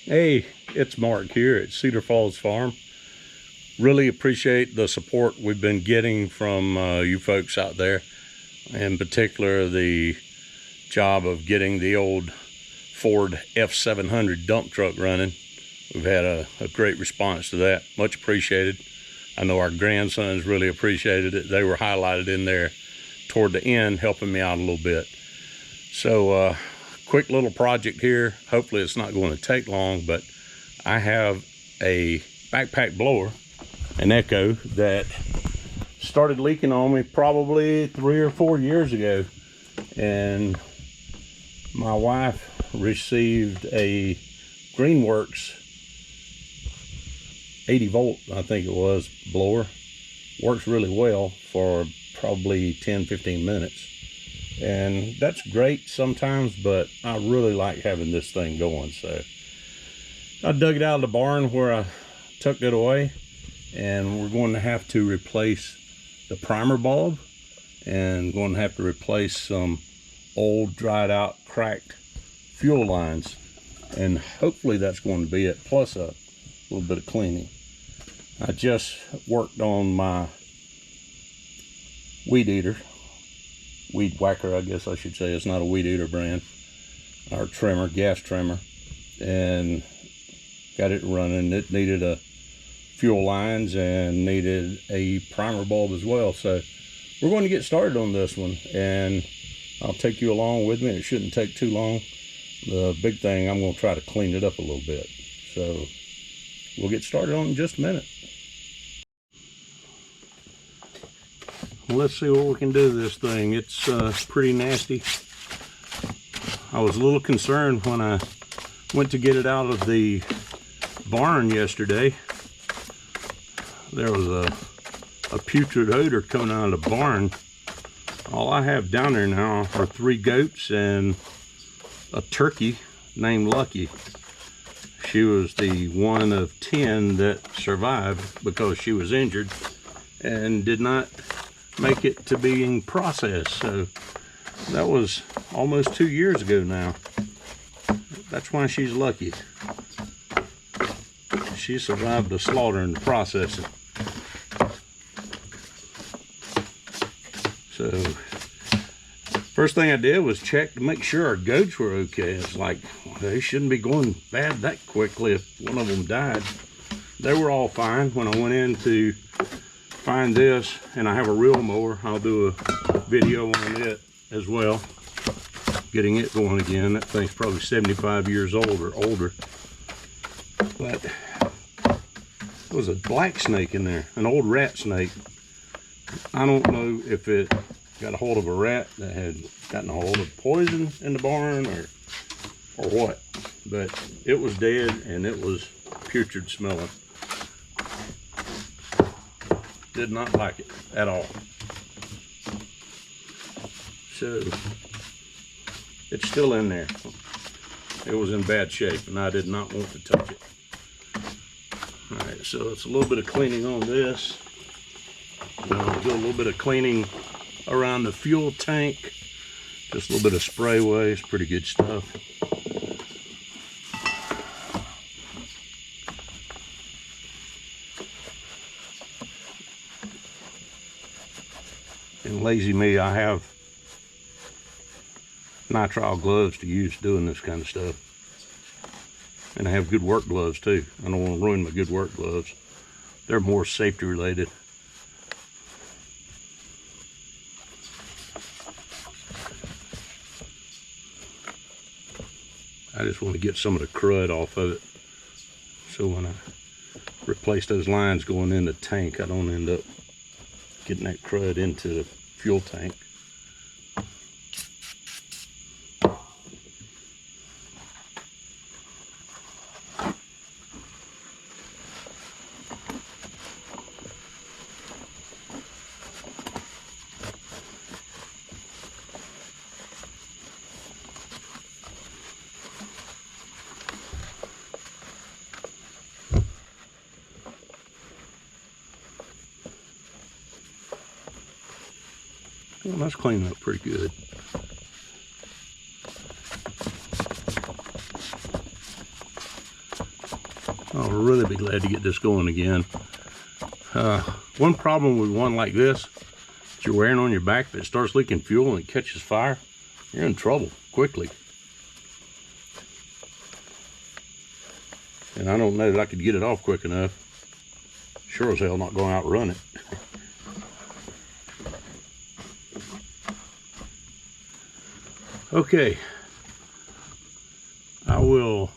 Hey, it's Mark here at Cedar Falls Farm. Really appreciate the support we've been getting from you folks out there. In particular, the job of getting the old Ford F700 dump truck running. We've had a great response to that. Much appreciated. I know our grandsons really appreciated it. They were highlighted in there toward the end, helping me out a little bit. So, quick little project here. Hopefully it's not going to take long, but I have a backpack blower, an Echo, that started leaking on me probably 3 or 4 years ago, and my wife received a Greenworks 80 volt, I think it was, blower. Works really well for probably 10-15 minutes. And that's great sometimes, but I really like having this thing going. So I dug it out of the barn where I tucked it away, and we're going to have to replace the primer bulb, and going to have to replace some old, dried out, cracked fuel lines, and hopefully that's going to be it, plus a little bit of cleaning. I just worked on my weed whacker, I guess I should say. It's not a weed eater brand, our trimmer, gas trimmer, and got it running. It needed a fuel lines and needed a primer bulb as well. So we're going to get started on this one, and I'll take you along with me. It shouldn't take too long. The big thing, I'm going to try to clean it up a little bit. So we'll get started on it in just a minute. Let's see what we can do with this thing. It's pretty nasty. I was a little concerned when I went to get it out of the barn yesterday. There was a putrid odor coming out of the barn. All I have down there now are 3 goats and a turkey named Lucky. She was the one of 10 that survived because she was injured and did not make it to being processed. So that was almost 2 years ago now. That's why she's lucky. She survived the slaughter and the processing. So first thing I did was check to make sure our goats were okay. It's like, well, they shouldn't be going bad that quickly if one of them died. They were all fine. When I went in to find this, and I have a reel mower, I'll do a video on it as well, getting it going again. That thing's probably 75 years old or older. But there was a black snake in there, an old rat snake. I don't know if it got a hold of a rat that had gotten a hold of poison in the barn or what, but it was dead and it was putrid smelling. Did not like it at all. So it's still in there. It was in bad shape and I did not want to touch it. All right, so it's a little bit of cleaning on this. We'll do a little bit of cleaning around the fuel tank. Just a little bit of spray waste, pretty good stuff. And lazy me, I have nitrile gloves to use doing this kind of stuff. And I have good work gloves too. I don't want to ruin my good work gloves. They're more safety related. I just want to get some of the crud off of it, so when I replace those lines going in the tank, I don't end up getting that crud into the fuel tank. Well, that's cleaning up pretty good. I'll really be glad to get this going again. One problem with one like this, if you're wearing on your back, if it starts leaking fuel and it catches fire, you're in trouble quickly. And I don't know that I could get it off quick enough. Sure as hell not going out and run it. Okay, I will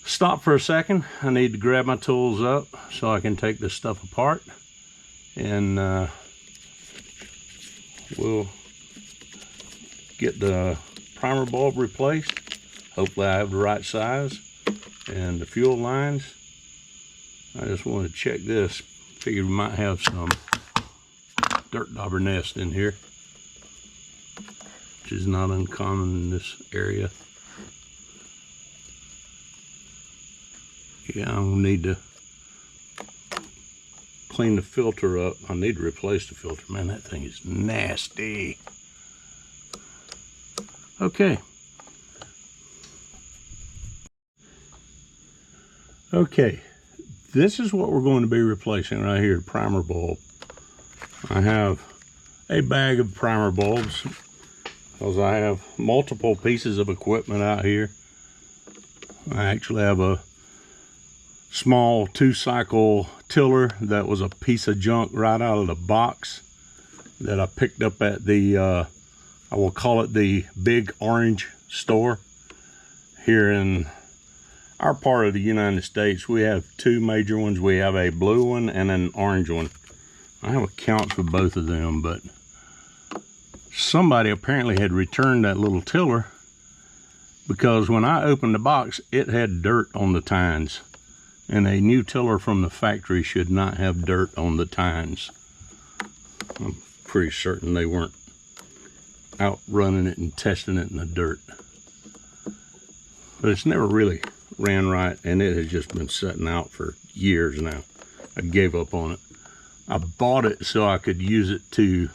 stop for a second. I need to grab my tools up so I can take this stuff apart, and we'll get the primer bulb replaced. Hopefully I have the right size, and the fuel lines. I just want to check this. Figured we might have some dirt dauber nest in here, which is not uncommon in this area. Yeah, I'll need to clean the filter up. I need to replace the filter. Man, that thing is nasty. Okay. Okay, this is what we're going to be replacing right here, the primer bulb. I have a bag of primer bulbs because I have multiple pieces of equipment out here. I actually have a small 2-cycle tiller that was a piece of junk right out of the box that I picked up at the, I will call it the Big Orange store. Here in our part of the United States, we have 2 major ones. We have a blue one and an orange one. I have a count for both of them, but somebody apparently had returned that little tiller because when I opened the box, it had dirt on the tines. And a new tiller from the factory should not have dirt on the tines. I'm pretty certain they weren't out running it and testing it in the dirt. But it's never really ran right, and it has just been sitting out for years now. I gave up on it. I bought it so I could use it to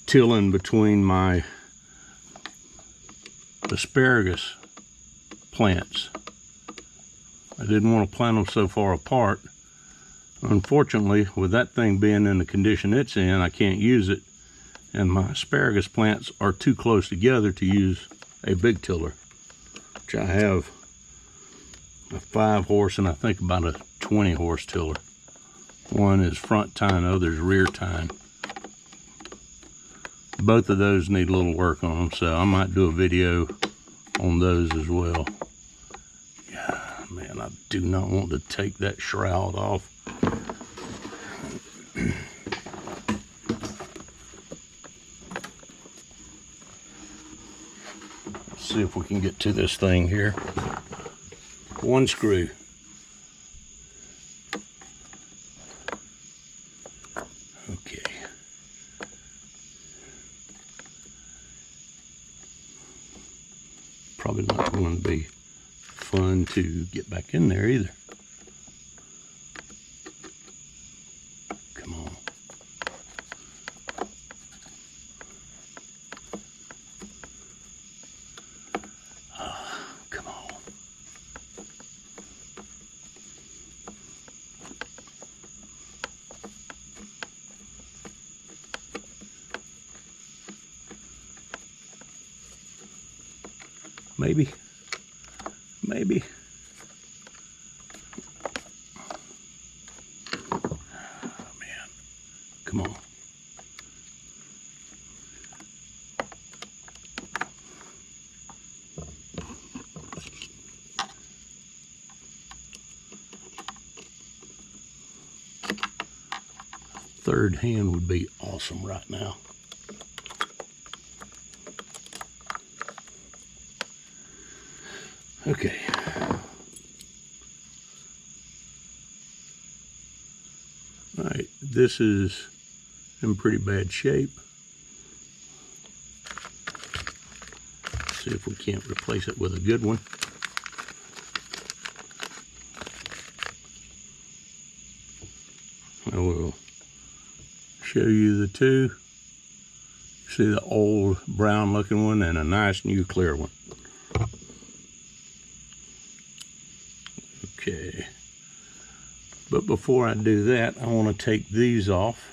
till in between my asparagus plants. I didn't want to plant them so far apart. Unfortunately, with that thing being in the condition it's in, I can't use it, and my asparagus plants are too close together to use a big tiller, which I have a 5-horse and I think about a 20-horse tiller. One is front tine, the other is rear tine. Both of those need a little work on them, so I might do a video on those as well. Man, I do not want to take that shroud off. Let's see if we can get to this thing here. 1 screw. Okay. Probably not going to be fun to get back in there either. Come on. Come on. Maybe. Maybe. Oh, man. Come on. Third hand would be awesome right now. Okay. All right, this is in pretty bad shape. See if we can't replace it with a good one. I will show you the 2. See the old brown looking one and a nice new clear one. Okay. But before I do that, I want to take these off.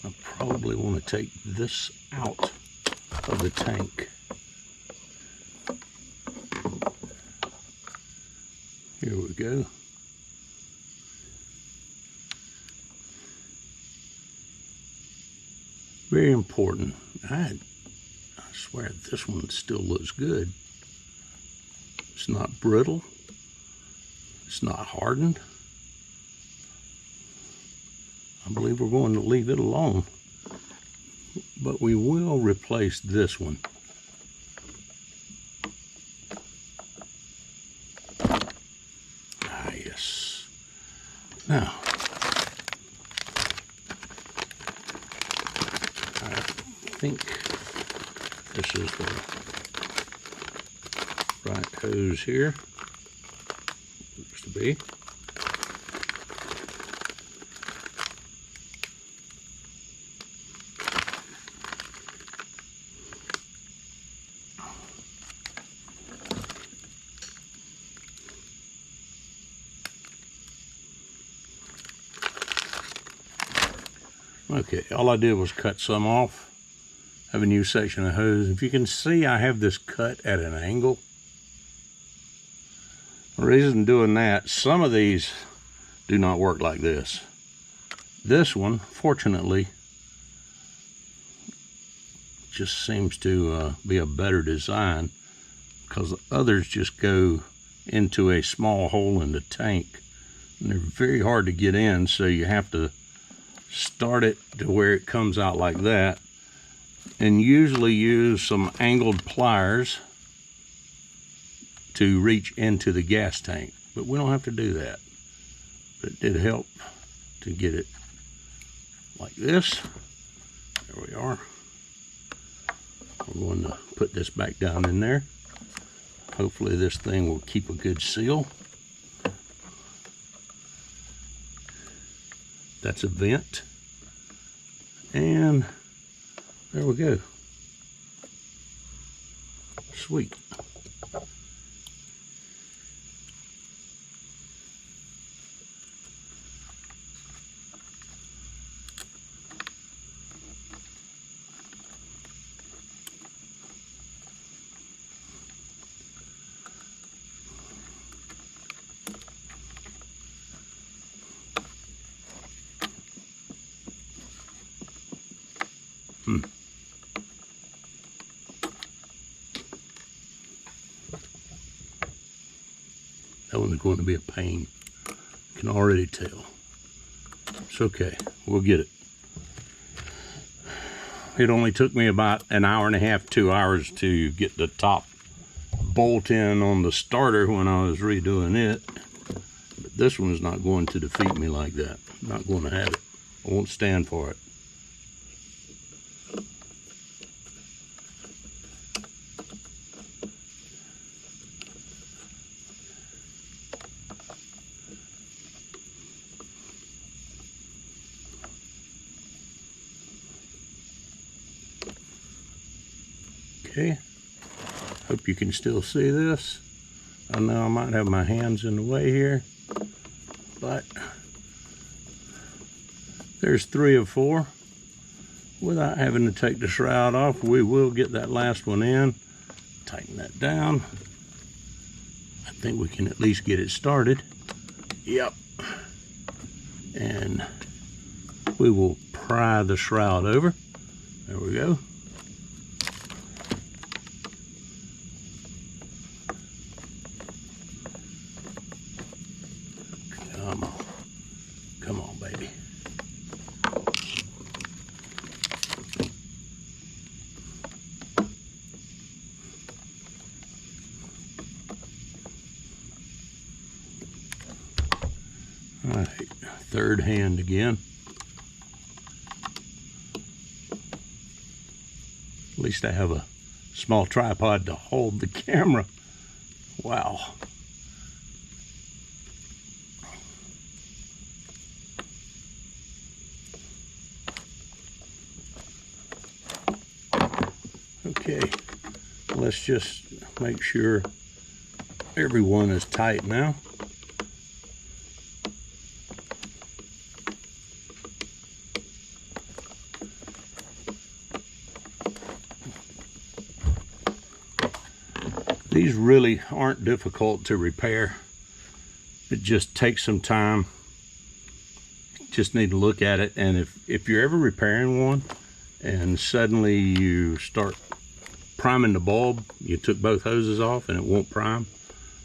I probably want to take this out of the tank. Here we go. Very important. I swear this one still looks good. It's not brittle. It's not hardened. I believe we're going to leave it alone. But we will replace this one. Ah, yes. Now, I think this is the right hose here. Looks to be. Okay, all I did was cut some off. I have a new section of hose. If you can see, I have this cut at an angle. The reason doing that, some of these do not work like this. This one, fortunately, just seems to be a better design, because the others just go into a small hole in the tank, and they're very hard to get in, so you have to start it to where it comes out like that, and usually use some angled pliers to reach into the gas tank. But we don't have to do that. But it did help to get it like this. There we are. We're going to put this back down in there. Hopefully this thing will keep a good seal. That's a vent. And there we go. Sweet. That one's going to be a pain. You can already tell. It's okay. We'll get it. It only took me about an hour and a half, 2 hours to get the top bolt in on the starter when I was redoing it. But this one is not going to defeat me like that. I'm not going to have it. I won't stand for it. Okay, hope you can still see this. I know I might have my hands in the way here, but there's 3 of 4. Without having to take the shroud off, we will get that last one in. Tighten that down. I think we can at least get it started. Yep. And we will pry the shroud over. There we go. Come on, baby. All right, third hand again. At least I have a small tripod to hold the camera. Wow. Okay, let's just make sure everyone is tight now. These really aren't difficult to repair. It just takes some time. Just need to look at it, and if you're ever repairing one and suddenly you start priming the bulb, you took both hoses off and it won't prime,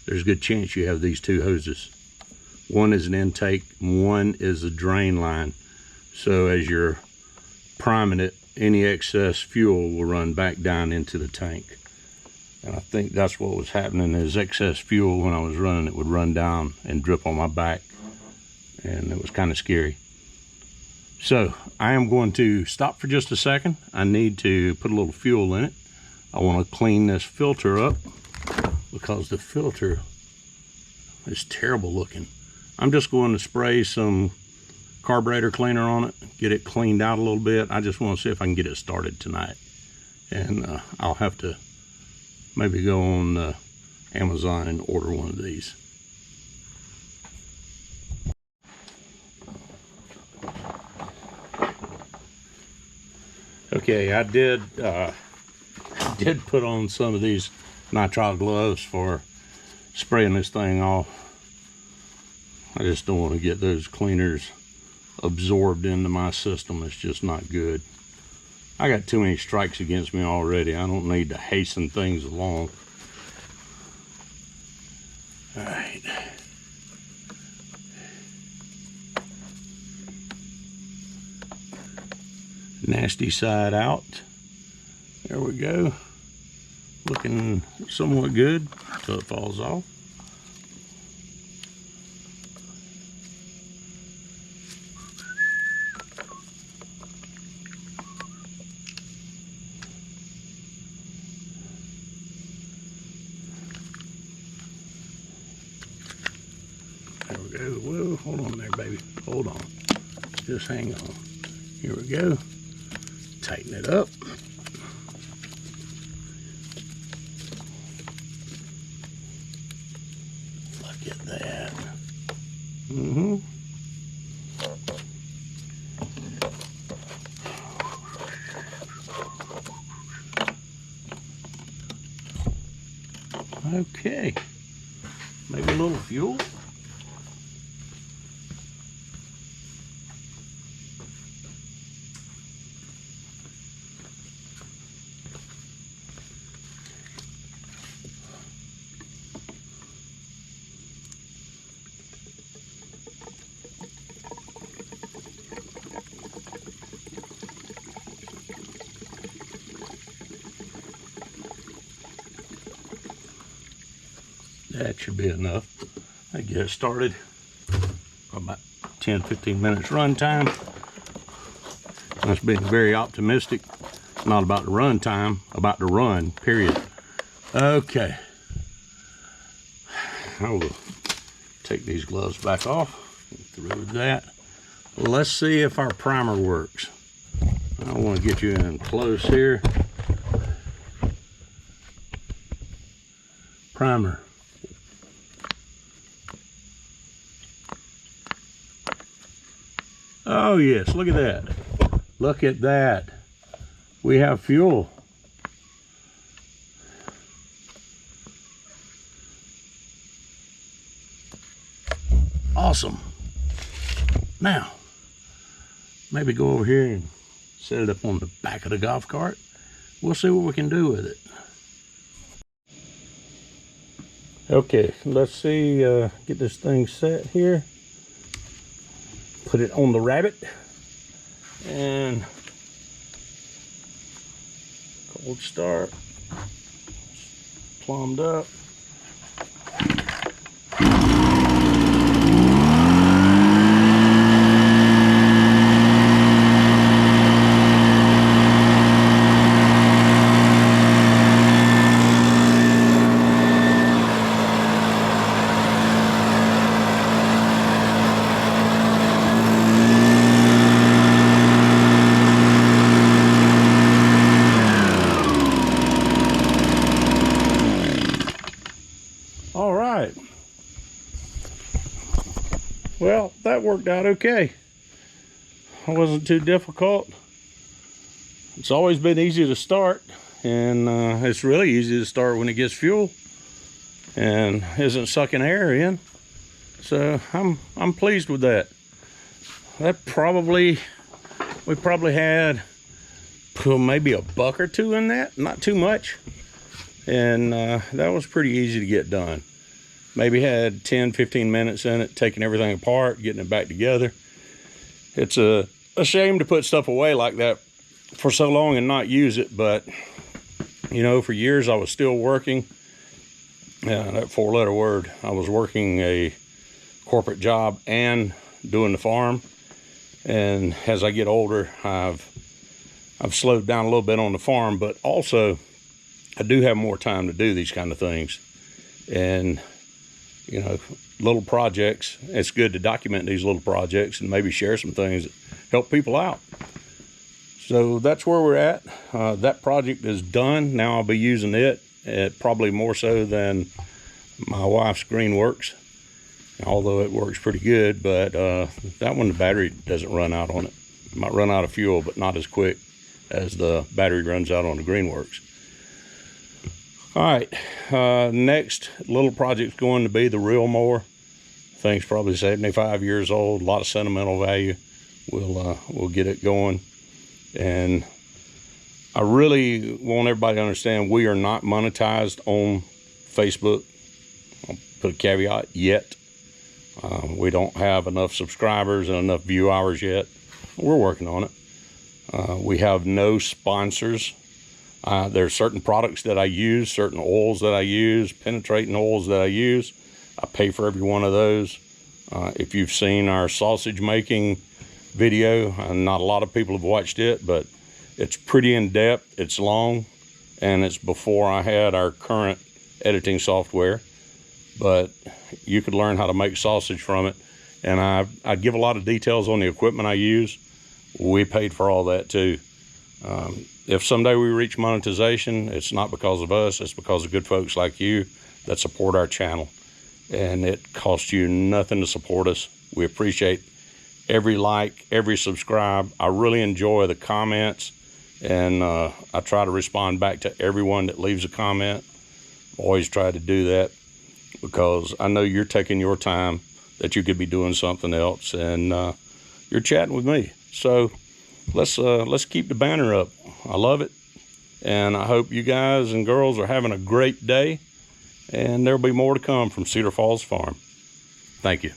there's a good chance you have these two hoses. One is an intake, one is a drain line. So as you're priming it, any excess fuel will run back down into the tank. And I think that's what was happening, is excess fuel when I was running, it would run down and drip on my back. And it was kind of scary. So I am going to stop for just a second. I need to put a little fuel in it. I want to clean this filter up because the filter is terrible looking. I'm just going to spray some carburetor cleaner on it, get it cleaned out a little bit. I just want to see if I can get it started tonight. And I'll have to maybe go on Amazon and order one of these. Okay, I did put on some of these nitrile gloves for spraying this thing off. I just don't want to get those cleaners absorbed into my system. It's just not good. I got too many strikes against me already. I don't need to hasten things along. All right. Nasty side out. There we go. Looking somewhat good until it falls off. There we go. Whoa, hold on there, baby. Hold on. Just hang on. Here we go. Tighten it up. Look at that. Okay. Maybe a little fuel. That should be enough. I get it started. About 10-15 minutes run time. That's being very optimistic. Not about the run time, about the run, period. Okay. I will take these gloves back off. Through that. Let's see if our primer works. I want to get you in close here. Primer. Oh yes, look at that. Look at that. We have fuel. Awesome. Now, maybe go over here and set it up on the back of the golf cart. We'll see what we can do with it. Okay, let's see, get this thing set here. Put it on the rabbit and cold start, plumbed up. Well, that worked out okay. It wasn't too difficult. It's always been easy to start, and it's really easy to start when it gets fuel and isn't sucking air in. So I'm pleased with that. We probably had maybe a buck or two in that, not too much, and that was pretty easy to get done. Maybe had 10-15 minutes in it, taking everything apart, getting it back together. It's a shame to put stuff away like that for so long and not use it, but you know, for years I was still working. That 4-letter word. I was working a corporate job and doing the farm, and as I get older, I've slowed down a little bit on the farm, but also I do have more time to do these kind of things. And you know, little projects, it's good to document these little projects and maybe share some things that help people out. So that's where we're at. That project is done. Now I'll be using it, probably more so than my wife's Greenworks, although it works pretty good. But that one, the battery doesn't run out on it. It might run out of fuel, but not as quick as the battery runs out on the Greenworks. All right, next little project's going to be the reel mower. Thing's probably 75 years old, a lot of sentimental value. We'll get it going. And I really want everybody to understand we are not monetized on Facebook. I'll put a caveat, yet. We don't have enough subscribers and enough view hours yet. We're working on it. We have no sponsors. There are certain products that I use, certain oils that I use, penetrating oils that I use. I pay for every one of those. If you've seen our sausage making video, not a lot of people have watched it, but it's pretty in-depth, it's long, and it's before I had our current editing software. But you could learn how to make sausage from it. And I give a lot of details on the equipment I use. We paid for all that too. If someday we reach monetization, it's not because of us, it's because of good folks like you that support our channel. And it costs you nothing to support us. We appreciate every like, every subscribe. I really enjoy the comments, and I try to respond back to everyone that leaves a comment. Always try to do that because I know you're taking your time that you could be doing something else, and you're chatting with me. So let's keep the banner up. I love it, and I hope you guys and girls are having a great day, and there'll be more to come from Cedar Falls Farm. Thank you.